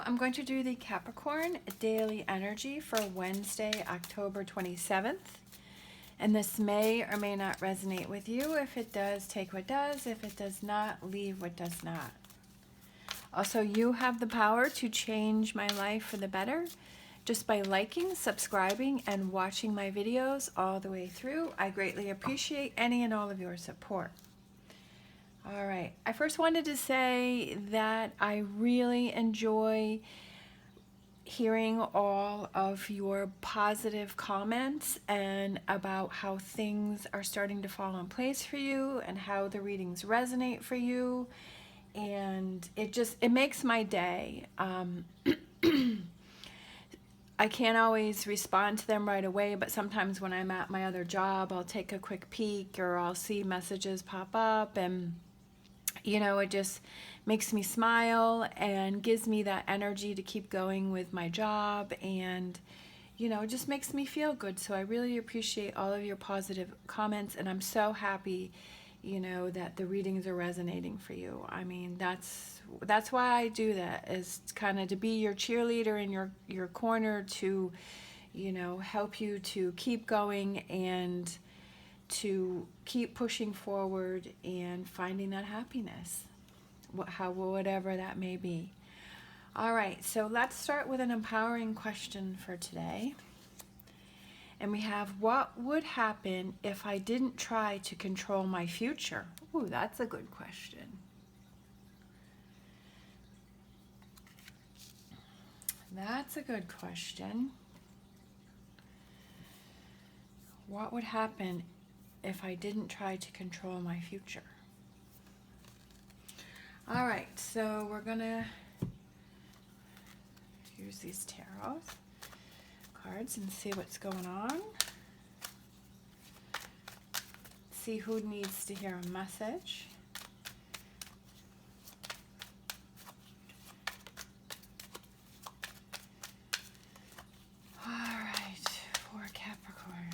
I'm going to do the Capricorn daily energy for Wednesday, October 27th. And this may or may not resonate with you. If it does, take what does. If it does not, leave what does not. Also, you have the power to change my life for the better just by liking, subscribing, and watching my videos all the way through. I greatly appreciate any and all of your support. All right, I first wanted to say that I really enjoy hearing all of your positive comments and about how things are starting to fall in place for you and how the readings resonate for you. And it makes my day. I can't always respond to them right away, but sometimes when I'm at my other job, I'll take a quick peek or I'll see messages pop up, and you know, it just makes me smile and gives me that energy to keep going with my job, and you know, it just makes me feel good. So I really appreciate all of your positive comments, and I'm so happy, you know, that the readings are resonating for you. I mean, that's why I do that, is kind of to be your cheerleader in your corner, to, you know, help you to keep going and to keep pushing forward and finding that happiness, whatever that may be. All right, so let's start with an empowering question for today. And we have, what would happen if I didn't try to control my future? Ooh, that's a good question. That's a good question. What would happen if I didn't try to control my future? All right, so we're gonna use these tarot cards and see what's going on. See who needs to hear a message. All right, for Capricorn.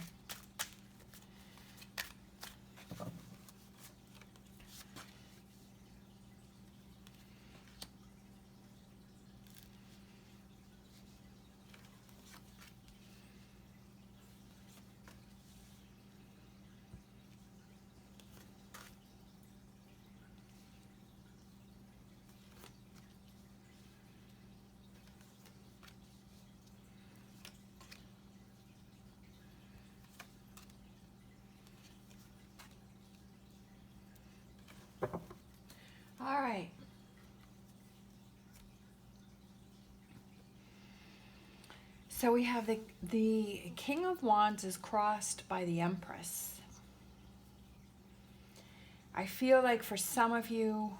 All right. So we have the King of Wands is crossed by the Empress. I feel like for some of you,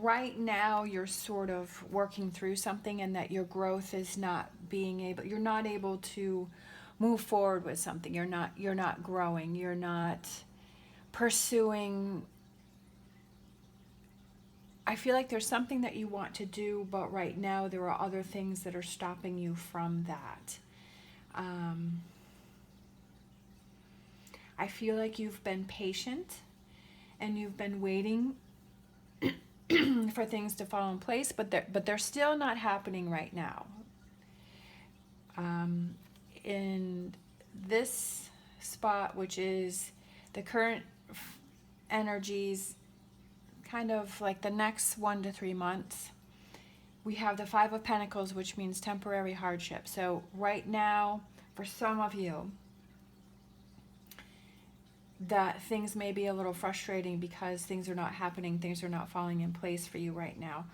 right now you're sort of working through something, and that your growth is not you're not able to move forward with something. You're not growing. You're not pursuing. I feel like there's something that you want to do, but right now there are other things that are stopping you from that. I feel like you've been patient and you've been waiting for things to fall in place, but they're still not happening right now. In this spot, which is the current energies, kind of like the next 1 to 3 months, we have the Five of Pentacles, which means temporary hardship. So right now, for some of you, that things may be a little frustrating because things are not happening, things are not falling in place for you right now.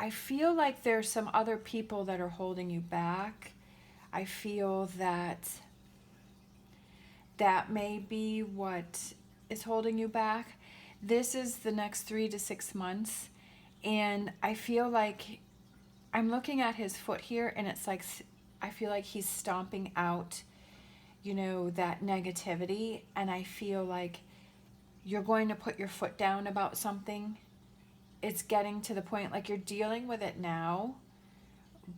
I feel like there's some other people that are holding you back. I feel that may be what is holding you back. This is the next 3 to 6 months, and I feel like I'm looking at his foot here, and it's like I feel like he's stomping out, you know, that negativity, and I feel like you're going to put your foot down about something. It's getting to the point like you're dealing with it now,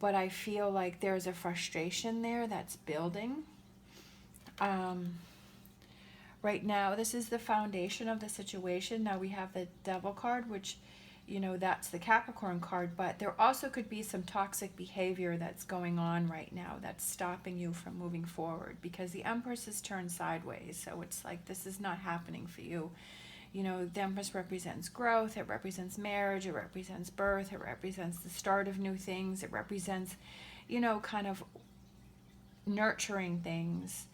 but I feel like there's a frustration there that's building. Right now, this is the foundation of the situation. Now we have the Devil card, which, you know, that's the Capricorn card, but there also could be some toxic behavior that's going on right now that's stopping you from moving forward, because the Empress is turned sideways. So it's like this is not happening for you. You know, the Empress represents growth, it represents marriage, it represents birth, it represents the start of new things, it represents, you know, kind of nurturing things.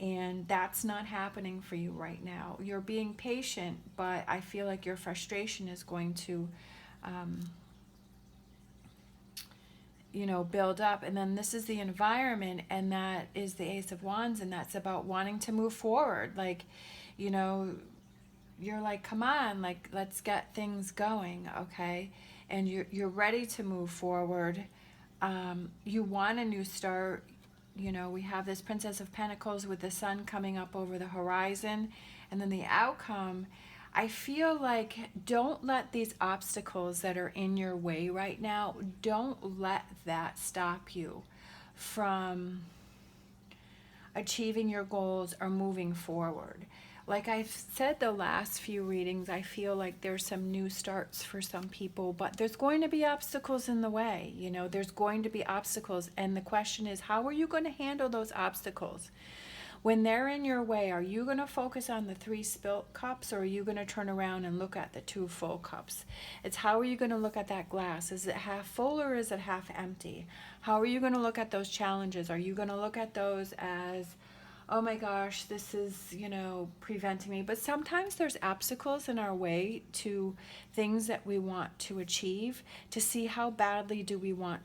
And that's not happening for you right now. You're being patient, but I feel like your frustration is going to, you know, build up. And then this is the environment, and that is the Ace of Wands, and that's about wanting to move forward. Like, you know, you're like, come on, like, let's get things going, okay? And you're ready to move forward. You want a new start. You know, we have this Princess of Pentacles with the sun coming up over the horizon. And then the outcome, I feel like don't let these obstacles that are in your way right now, don't let that stop you from achieving your goals or moving forward. Like I've said the last few readings, I feel like there's some new starts for some people, but there's going to be obstacles in the way. You know, there's going to be obstacles. And the question is, how are you going to handle those obstacles? When they're in your way, are you going to focus on the 3 spilt cups, or are you going to turn around and look at the 2 full cups? It's how are you going to look at that glass? Is it half full or is it half empty? How are you going to look at those challenges? Are you going to look at those as, oh my gosh, this is, you know, preventing me? But sometimes there's obstacles in our way to things that we want to achieve, to see how badly do we want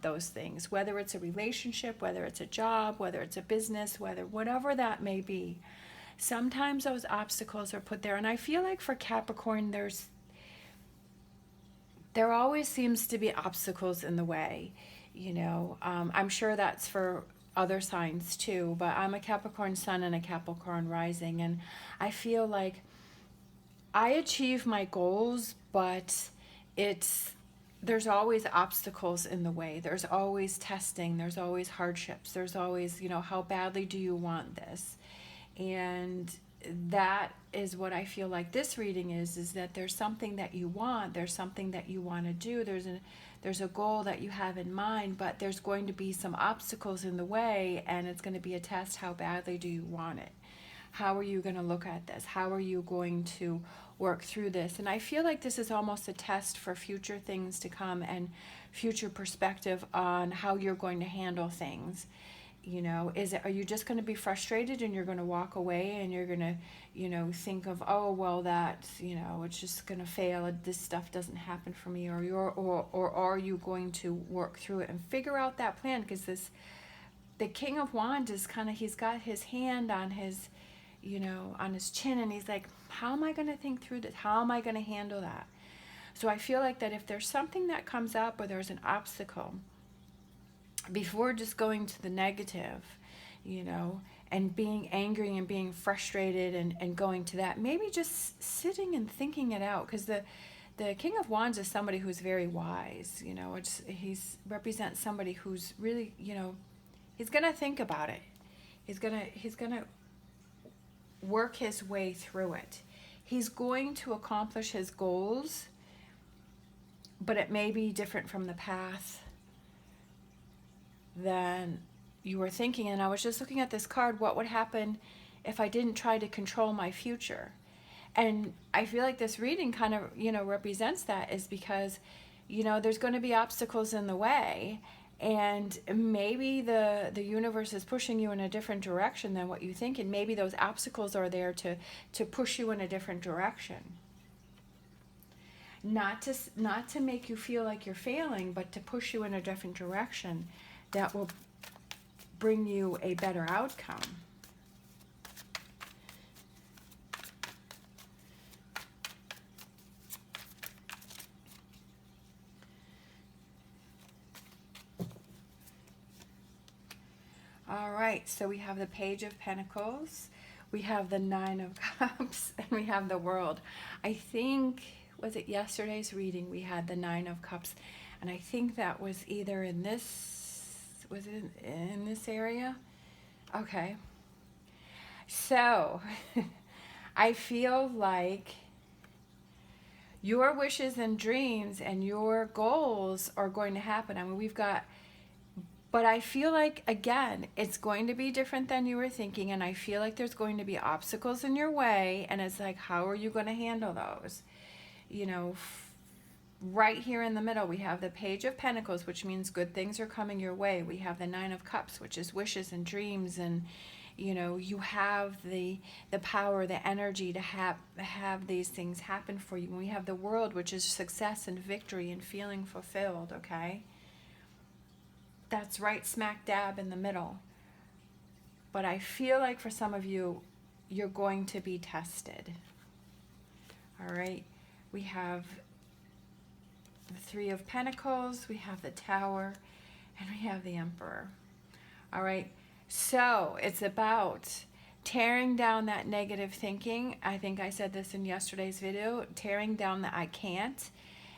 those things, whether it's a relationship, whether it's a job, whether it's a business, whatever that may be. Sometimes those obstacles are put there. And I feel like for Capricorn, there always seems to be obstacles in the way. You know, I'm sure that's for other signs too, but I'm a Capricorn sun and a Capricorn rising, and I feel like I achieve my goals, but there's always obstacles in the way. There's always testing, there's always hardships, there's always, you know, how badly do you want this? And that is what I feel like this reading is that there's something that you want, there's something that you want to do, there's a goal that you have in mind, but there's going to be some obstacles in the way, and it's going to be a test. How badly do you want it? How are you going to look at this? How are you going to work through this? And I feel like this is almost a test for future things to come and future perspective on how you're going to handle things. You know, are you just going to be frustrated and you're going to walk away and you're going to, you know, think of, oh, well, that's, you know, it's just going to fail. This stuff doesn't happen for me. Or are you going to work through it and figure out that plan? Because the King of Wands is kind of, he's got his hand on his, you know, on his chin, and he's like, how am I going to think through this? How am I going to handle that? So I feel like that if there's something that comes up or there's an obstacle, before just going to the negative, you know, and being angry and being frustrated and going to that, maybe just sitting and thinking it out. Because the King of Wands is somebody who's very wise, you know. He's represents somebody who's really, you know, he's gonna think about it. He's gonna work his way through it. He's going to accomplish his goals, but it may be different from the path than you were thinking. And I was just looking at this card, what would happen if I didn't try to control my future? And I feel like this reading kind of, you know, represents that, is because, you know, there's going to be obstacles in the way, and maybe the universe is pushing you in a different direction than what you think, and maybe those obstacles are there to push you in a different direction. Not to make you feel like you're failing, but to push you in a different direction that will bring you a better outcome. All right, so we have the Page of Pentacles, we have the Nine of Cups, and we have the World. I think, was it yesterday's reading, we had the Nine of Cups. And I think that was either in this, was it in this area? Okay. So, I feel like your wishes and dreams and your goals are going to happen. I mean, we've got, but I feel like, again, it's going to be different than you were thinking. And I feel like there's going to be obstacles in your way. And it's like, how are you going to handle those? You know, right here in the middle, we have the Page of Pentacles, which means good things are coming your way. We have the Nine of Cups, which is wishes and dreams, and you know, you have the power, the energy to have these things happen for you. And we have the World, which is success and victory and feeling fulfilled, okay? That's right smack dab in the middle. But I feel like for some of you, you're going to be tested. All right? We have the Three of Pentacles, we have the Tower, and we have the Emperor. All right? So it's about tearing down that negative thinking. I think I said this in yesterday's video, tearing down the I can't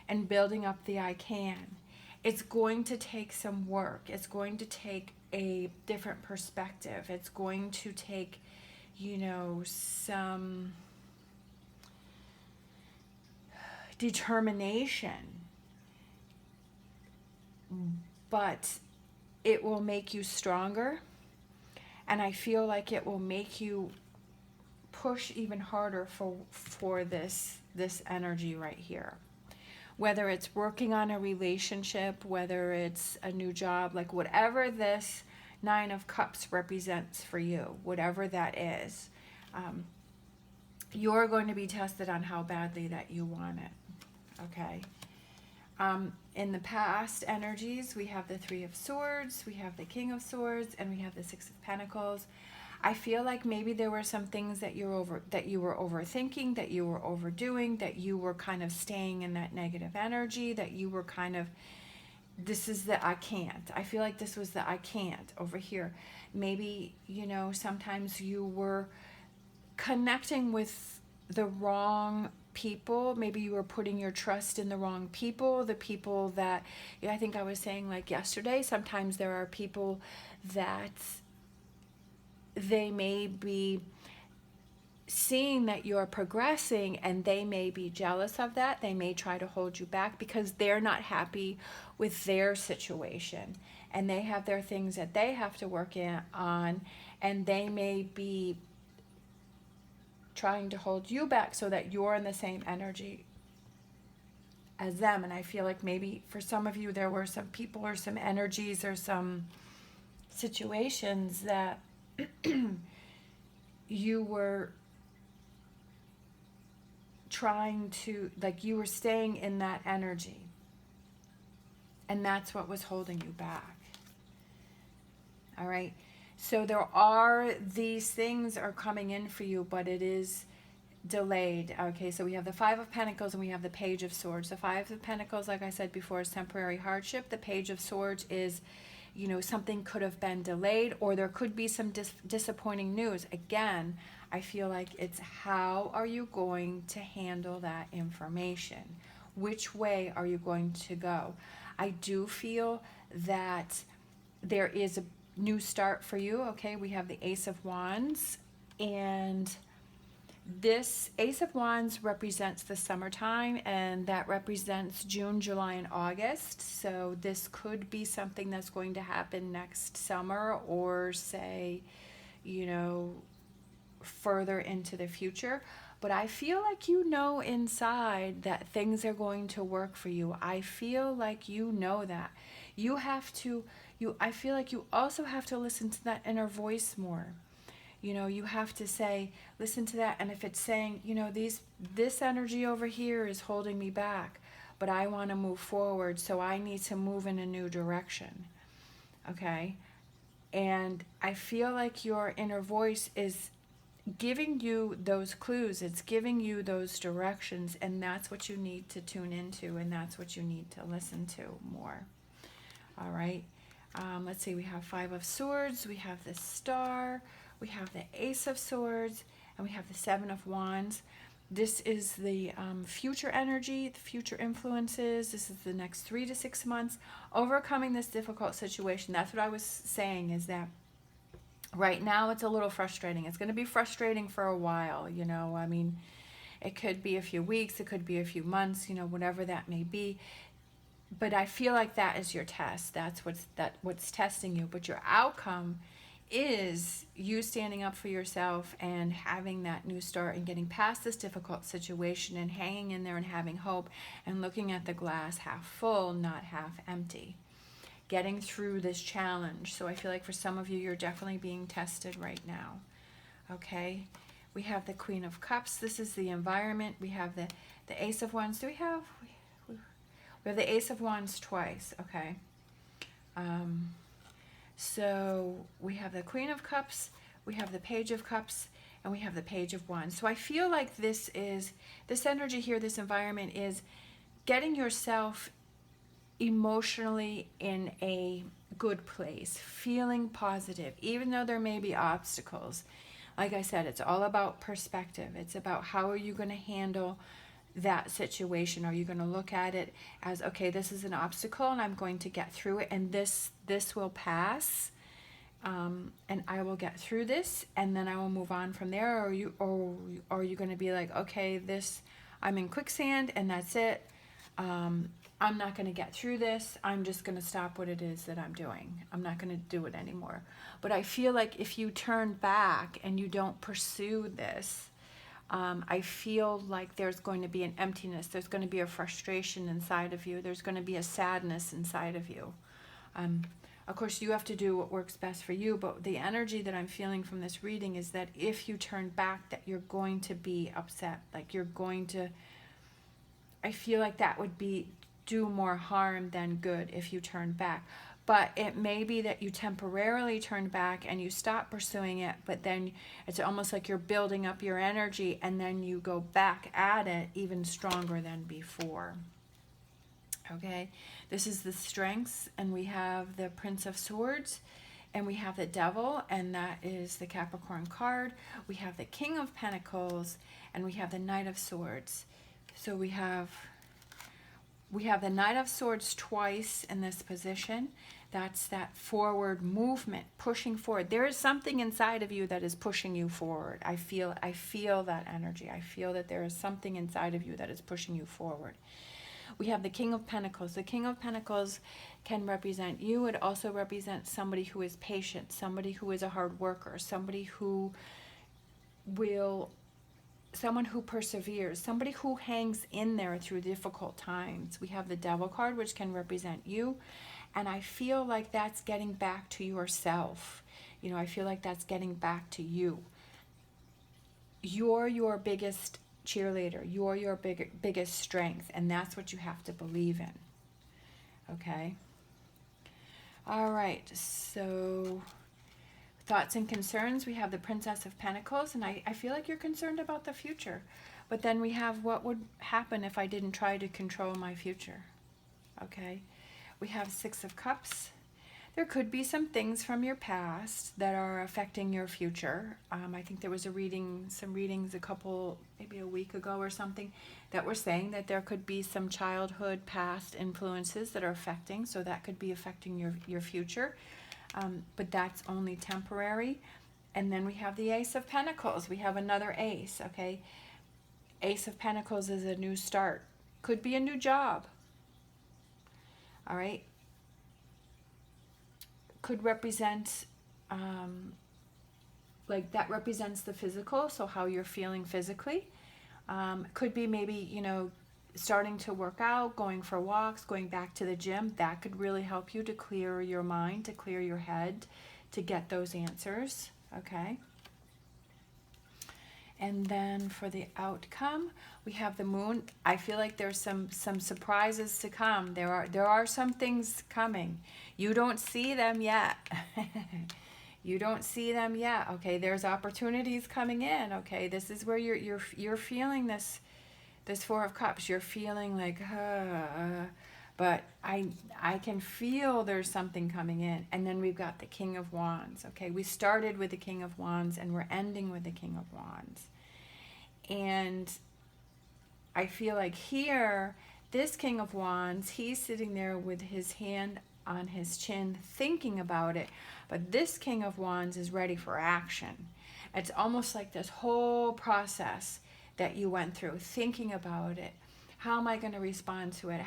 and building up the I can. It's going to take some work. It's going to take a different perspective. It's going to take, you know, some determination. But it will make you stronger. And I feel like it will make you push even harder for this energy right here. Whether it's working on a relationship, whether it's a new job, like whatever this Nine of Cups represents for you, whatever that is, you're going to be tested on how badly that you want it, okay? In the past energies, we have the Three of Swords, we have the King of Swords, and we have the Six of Pentacles. I feel like maybe there were some things that you were overthinking, that you were overdoing, that you were kind of staying in that negative energy, that you were kind of, this is the I can't. I feel like this was the I can't over here. Maybe, you know, sometimes you were connecting with the wrong people. Maybe you were putting your trust in the wrong people, the people that, I think I was saying like yesterday, sometimes there are people that they may be seeing that you're progressing and they may be jealous of that. They may try to hold you back because they're not happy with their situation and they have their things that they have to work on, and they may be trying to hold you back so that you're in the same energy as them. And I feel like maybe for some of you there were some people or some energies or some situations that you were trying to, like you were staying in that energy, and that's what was holding you back. All right? So there are, these things are coming in for you, but it is delayed. Okay, so we have the Five of Pentacles and we have the Page of Swords. The Five of Pentacles, like I said before, is temporary hardship. The Page of Swords is, you know, something could have been delayed, or there could be some disappointing news. Again, I feel like it's how are you going to handle that information? Which way are you going to go? I do feel that there is a new start for you. Okay, we have the Ace of Wands, and this Ace of Wands represents the summertime, and that represents June, July, and August. So this could be something that's going to happen next summer, or say, you know, further into the future. But I feel like you know inside that things are going to work for you. I feel like you know that. You have to, I feel like you also have to listen to that inner voice more. You know, you have to say, listen to that. And if it's saying, you know, this energy over here is holding me back, but I want to move forward, so I need to move in a new direction. Okay? And I feel like your inner voice is giving you those clues. It's giving you those directions, and that's what you need to tune into, and that's what you need to listen to more. All right? Let's see, we have Five of Swords, we have the Star, we have the Ace of Swords, and we have the Seven of Wands. This is the future energy, the future influences. This is the next 3 to 6 months. Overcoming this difficult situation. That's what I was saying, is that right now it's a little frustrating. It's going to be frustrating for a while, you know. I mean, it could be a few weeks, it could be a few months, you know, whatever that may be. But I feel like that is your test. That's what's testing you. But your outcome is you standing up for yourself and having that new start and getting past this difficult situation and hanging in there and having hope and looking at the glass half full, not half empty. Getting through this challenge. So I feel like for some of you, you're definitely being tested right now. Okay? We have the Queen of Cups. This is the environment. We have the Ace of Wands. We have the Ace of Wands twice. Okay. So we have the Queen of Cups, we have the Page of Cups, and we have the Page of Wands. So I feel like this energy here, this environment is getting yourself emotionally in a good place, feeling positive, even though there may be obstacles. Like I said, it's all about perspective. It's about how are you going to handle that situation. Are you going to look at it as, okay, this is an obstacle and I'm going to get through it, and this will pass, and I will get through this, and then I will move on from there? Or are you going to be like, okay, I'm in quicksand and that's it, I'm not going to get through this, I'm just going to stop what it is that I'm doing, I'm not going to do it anymore? But I feel like if you turn back and you don't pursue this, I feel like there's going to be an emptiness. There's going to be a frustration inside of you. There's going to be a sadness inside of you. Of course, you have to do what works best for you, but the energy that I'm feeling from this reading is that if you turn back, that you're going to be upset. Like you're going to, I feel like that would do more harm than good if you turn back. But it may be that you temporarily turn back and you stop pursuing it, but then it's almost like you're building up your energy and then you go back at it even stronger than before. Okay, this is the Strengths, and we have the Prince of Swords, and we have the Devil, and that is the Capricorn card. We have the King of Pentacles, and we have the Knight of Swords. So we have the Knight of Swords twice in this position. That's that forward movement, pushing forward. There is something inside of you that is pushing you forward. I feel that energy. I feel that there is something inside of you that is pushing you forward. We have the King of Pentacles. The King of Pentacles can represent you. It also represents somebody who is patient, somebody who is a hard worker, somebody who someone who perseveres, somebody who hangs in there through difficult times. We have the Devil card, which can represent you. And I feel like that's getting back to yourself. You know, I feel like that's getting back to you. You're your biggest cheerleader. You're your biggest strength. And that's what you have to believe in. Okay? All right. So thoughts and concerns. We have the Princess of Pentacles. And I feel like you're concerned about the future. But then we have what would happen if I didn't try to control my future. Okay? We have Six of Cups. There could be some things from your past that are affecting your future. I think there was some readings maybe a week ago or something, that were saying that there could be some childhood past influences that are affecting, so that could be affecting your future. But that's only temporary. And then we have the Ace of Pentacles. We have another ace, okay? Ace of Pentacles is a new start. Could be a new job. All right? Could represent, like that represents the physical, so how you're feeling physically. Could be maybe, you know, starting to work out, going for walks, going back to the gym. That could really help you to clear your mind, to clear your head, to get those answers, okay? And then for the outcome, we have the Moon. I feel like there's some surprises to come. There are some things coming. You don't see them yet. You don't see them yet. Okay, there's opportunities coming in. Okay, this is where you're feeling this Four of Cups. You're feeling like, but I can feel there's something coming in. And then we've got the King of Wands. Okay, we started with the King of Wands and we're ending with the King of Wands. And I feel like here, this King of Wands, he's sitting there with his hand on his chin thinking about it, but this King of Wands is ready for action. It's almost like this whole process that you went through, thinking about it. How am I going to respond to it?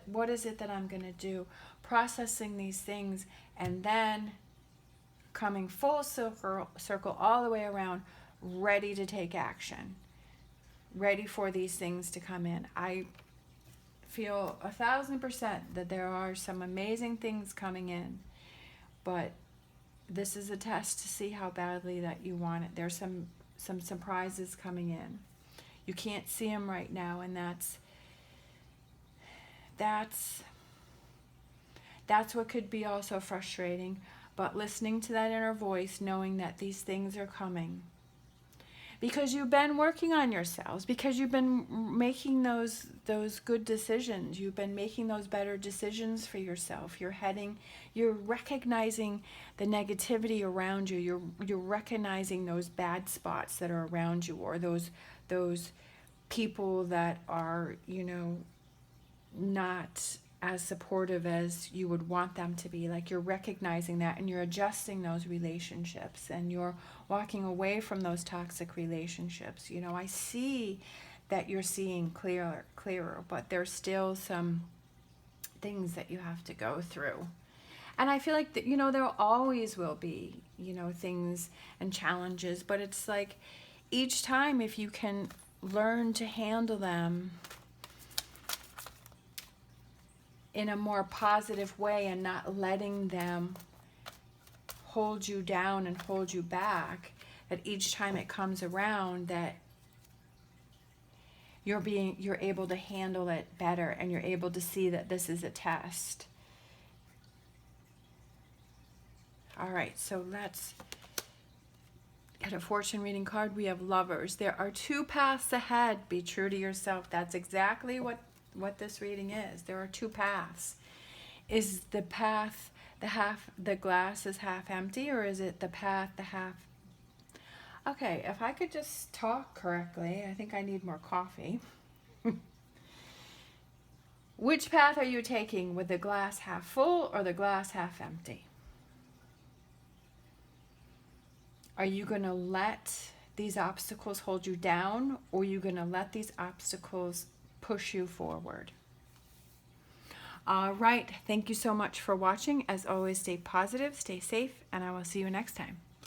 What is it that I'm going to do? Processing these things, and then coming full circle all the way around, ready to take action, ready for these things to come in. I feel 1,000% that there are some amazing things coming in, but this is a test to see how badly that you want it. There's some surprises coming in. You can't see them right now, and that's what could be also frustrating. But listening to that inner voice, knowing that these things are coming, because you've been working on yourselves, because you've been making those good decisions, you've been making those better decisions for yourself. You're recognizing the negativity around you. You're recognizing those bad spots that are around you, or those people that are, not as supportive as you would want them to be. Like, you're recognizing that, and you're adjusting those relationships, and you're walking away from those toxic relationships. I see that you're seeing clearer, but there's still some things that you have to go through. And I feel like that, there always will be, things and challenges, but it's like each time, if you can learn to handle them in a more positive way and not letting them hold you down and hold you back, that each time it comes around, that you're able to handle it better, and you're able to see that this is a test. All right, so let's get a fortune reading card. We have Lovers. There are two paths ahead. Be true to yourself. That's exactly what this reading is. There are two paths. Is the path the glass is half empty, or is it the path the half? Okay, if I could just talk correctly. I think I need more coffee. Which path are you taking, with the glass half full or the glass half empty? Are you going to let these obstacles hold you down, or are you going to let these obstacles push you forward? All right. Thank you so much for watching. As always, stay positive, stay safe, and I will see you next time.